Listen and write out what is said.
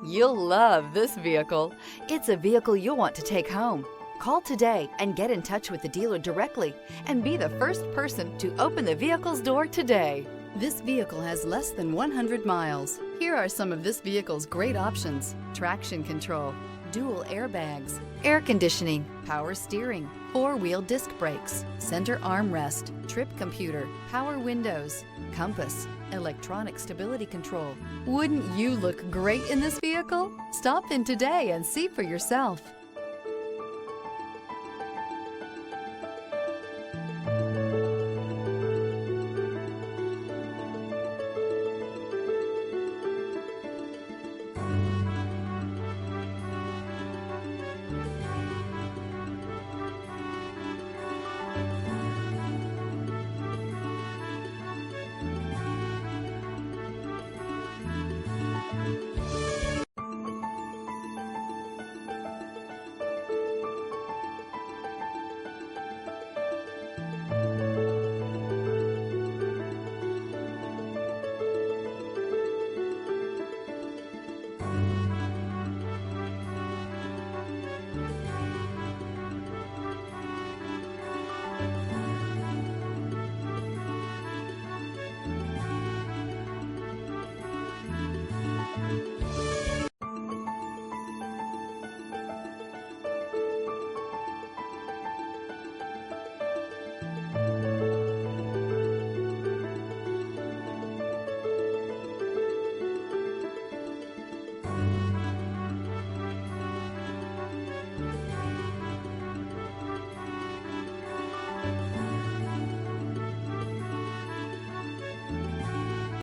You'll love this vehicle. It's a vehicle you'll want to take home. Call today and get in touch with the dealer directly and be the first person to open the vehicle's door today. This vehicle has less than 100 miles. Here are some of this vehicle's great options: traction control, dual airbags, air conditioning, power steering, four-wheel disc brakes, center armrest, trip computer, power windows, compass, electronic stability control. Wouldn't you look great in this vehicle? Stop in today and see for yourself.